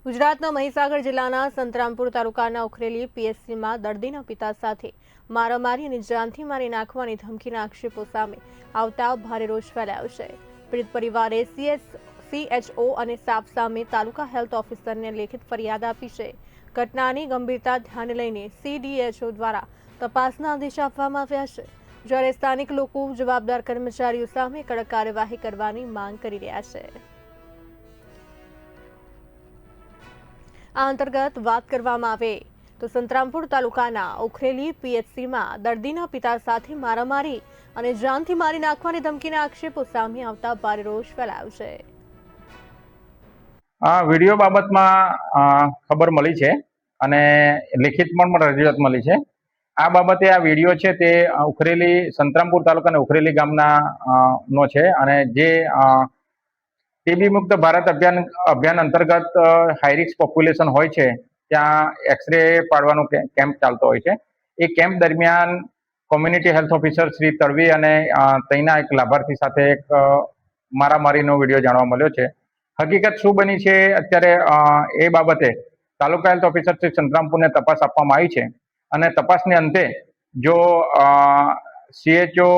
ગુજરાતના મહીસાગર જિલ્લાના સંતરામપુર તાલુકાના ઉખરેલી પીએચસીમાં દર્દીના પિતા સાથે મારામારી અને જાનથી મારી નાખવાની ધમકીના આક્ષેપો સામે આવતા ભારે રોષ ફેલાયો છે। પીડિત પરિવારે CHO અને સાપ સામે તાલુકા હેલ્થ ઓફિસરને લેખિત ફરિયાદ આપી છે। ઘટનાની ગંભીરતા ધ્યાને લઈને CDHO દ્વારા તપાસના આદેશ આપવામાં આવ્યા છે, જ્યારે સ્થાનિક લોકો જવાબદાર કર્મચારીઓ સામે કડક કાર્યવાહી કરવાની માંગ કરી રહ્યા છે। આ અંતર્ગત વાત કરવામાં આવે તો સંતરામપુર તાલુકાના ઉખરેલી પીએચસીમાં દર્દીના પિતા સાથે મારામારી અને જાનથી મારી નાખવાની ધમકીના આક્ષેપો સામે આવતા ભારે રોષ ફેલાયો છે। આ વિડીયો બાબતમાં ખબર મળી છે અને લિખિતમાં પણ રજૂઆત મળી છે। આ બાબતે આ વિડીયો છે તે ઉખરેલી સંતરામપુર તાલુકાના ઉખરેલી ગામના નો છે અને જે ટીબી મુક્ત ભારત અભિયાન અંતર્ગત હાઈરિસ્ક પોપ્યુલેશન હોય છે ત્યાં એક્સરે પાડવાનો કેમ્પ ચાલતો હોય છે। એ કેમ્પ દરમિયાન community health officer Shri Tadvi અને તેના એક લાભાર્થી સાથે એક મારામારીનો વિડીયો જાણવા મળ્યો છે। હકીકત શું બની છે અત્યારે એ બાબતે તાલુકા હેલ્થ ઓફિસર શ્રી સંતરામપુરને તપાસ આપવામાં આવી છે અને તપાસને અંતે જો CHO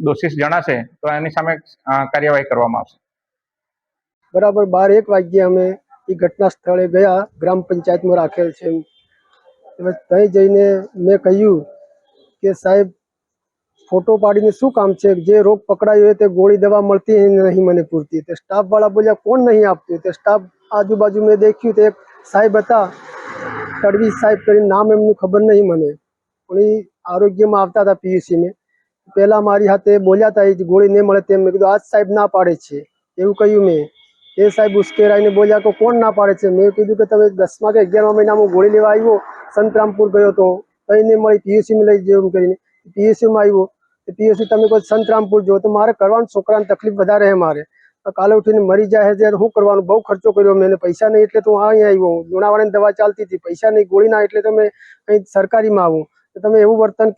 દોષિત જણાશે તો એની સામે કાર્યવાહી કરવામાં આવશે। बराबर 12-1 वाग्ये अमे ई घटना स्थले गया। ग्राम पंचायत में राखेल छे। तई जईने मैं कह्यु के साहेब फोटो पाड़ीने शुं काम छे? जे रोग पकड़ायो है ते गोली दवा मळती नहीं मने पूरती। ते स्टाफ वाला बोल्या कोण नहीं आपतुं? ते स्टाफ आजूबाजू में देख्यु तो एक साहेब हता, तड़वी साहेब करीने नाम एमनुं खबर नहीं मने, पण ई आरोग्य में आवता था पीयूसी में। पहला मारी हाथे बोल्या था गोली नहीं मळे तेम। मैं कीधुं आज साहेब ना पाड़े छे एवुं कह्युं मैं। ए साहेब उश्केराईने बोल्या के कोण ना पाड़े छे? मैं कीधुं के तमे 10मा के 11मा महीनामां गोली लेवा आव्यो, संतरामपुर गयो तो तई नहीं मळी, पीयूसी में लई जयो एम करीने पीयूसी में आव्यो। पीयूसी तमे कोई संतरामपुर जो तो मारे करवानुं, छोकराने तकलीफ वधारे है मारे। काले उठीने मरी जाए त्यारे शुं करवानुं? बहु खर्चो कर्यो मैंने, पैसा नहीं एटले तो अहीं आव्यो। लुणावाड़ानी दवा चालती थी, पैसा नहीं, गोळी ना एटले तो मैं अहीं सरकारी में आव्यो। तो तमे एवुं वर्तन